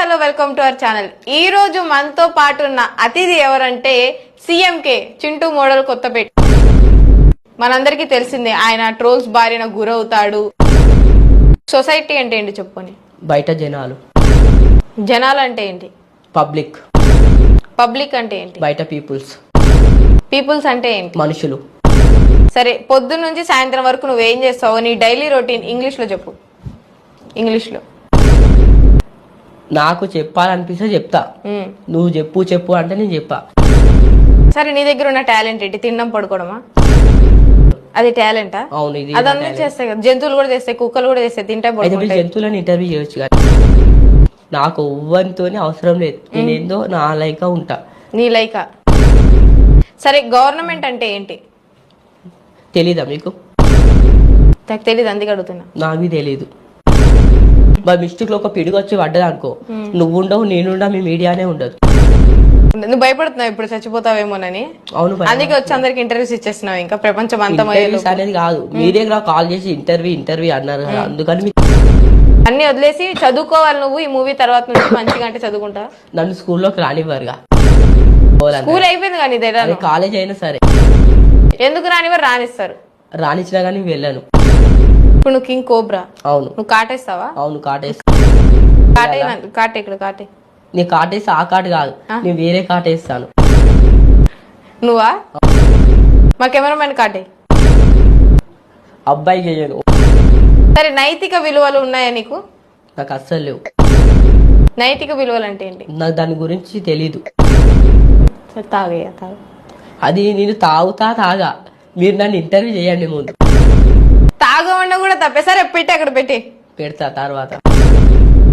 Hello welcome to our channel. ఈ రోజు మనతో పాటు ఉన్న అతిథి ఎవరంటే సీఎంకే చింటూ మోడల్ కొత్తపేట. మనందరికీ తెలిసిందే ఆయన ట్రోల్స్ బారిన గురవుతాడు. సొసైటీ అంటే ఏంటి చెప్పుకొని? బయట జనాలు. జనాలు అంటే ఏంటి? పబ్లిక్. పబ్లిక్ అంటే ఏంటి? బయట పీపుల్స్. పీపుల్స్ అంటే ఏంటి? మనుషులు. సరే, పొద్దున్న నుంచి సాయంత్రం వరకు నువ్వేం చేస్తావు? నీ డైలీ రొటీన్ ఇంగ్లీష్ లో చెప్పు. ఇంగ్లీష్ లో నాకు చెప్పాలనిపిస్తే చెప్తా. నువ్వు చెప్పు అంటే నేను చెప్పా. సరే, నీ దగ్గర ఉన్న టాలెంట్ ఏంటి? తినడం పడుకోవడమా? అది టాలెంటా? అవును, ఇది అదన్నీ చేస్తాయి కదా. జంతువులు కూడా చేస్తాయి, కుక్కలు కూడా చేస్తాయి, తింటే పడుకుంటాయి. జంతువులను ఇంటర్వ్యూ చేయొచ్చు కానీ నాకు ఎవ్వరితోనే అవసరం లేదు. నేనేందో నా లైక ఉంటా. నీ లైక. సరే, గవర్నమెంట్ అంటే ఏంటి? తెలీదా మీకు? నాకు తెలీదు, అందుకే అడుగుతున్నా. నాకు తెలీదు. బై మిస్టేక్ లో ఒక పిడుగు వచ్చి పడ్డది అనుకో, నువ్వు ఉండవు, నేనుండా, మీ మీడియానే ఉండదు. నువ్వు భయపడుతున్నావు ఇప్పుడు చచ్చిపోతావేమోనని? అవును, అందుకే వచ్చి అందరికి ఇంటర్వ్యూస్ ఇచ్చేస్తున్నావు. ఇంకా ప్రపంచం అంతా అనేది కాదు, మీరే కాల్ చేసి ఇంటర్వ్యూ అన్నారు కదా, అందుకని అన్ని వదిలేసి చదువుకోవాలి. నువ్వు ఈ మూవీ తర్వాత నుంచి మంచిగా అంటే చదువుకుంటా. నన్ను స్కూల్లోకి రానివ్వరుగా. స్కూల్ అయిపోయింది కానీ కాలేజ్ అయినా సరే. ఎందుకు రానివ్వరు? రానిస్తారు. రానిచ్చినా కానీ వెళ్ళాను. ఇప్పుడు నువ్వు కింగ్ కోబ్రా. అవును. నువ్వు కాటేస్తావా? అవును, కాటేస్తా. కాటే ఇక్కడ కాటే. నీ కాటేసి ఆ కాటు కాదు, నేను వేరే కాటేస్తాను. నువ్వా? మా కెమెరామెన్ కాటే. అబ్బాయికి వేయను. సరే, నైతిక విలువలు ఉన్నాయా నీకు? నాకు అస్సలు లేవు. నైతిక విలువలు అంటే ఏంటి? నాకు దాని గురించి తెలీదు. తాగయ్యా తాగు. అది నేను తాగా. మీరు నన్ను ఇంటర్వ్యూ చేయండి ముందు. తాగమన్నా కూడా తప్పే. సరే, పెట్టి అక్కడ పెట్టి పెడతా తర్వాత.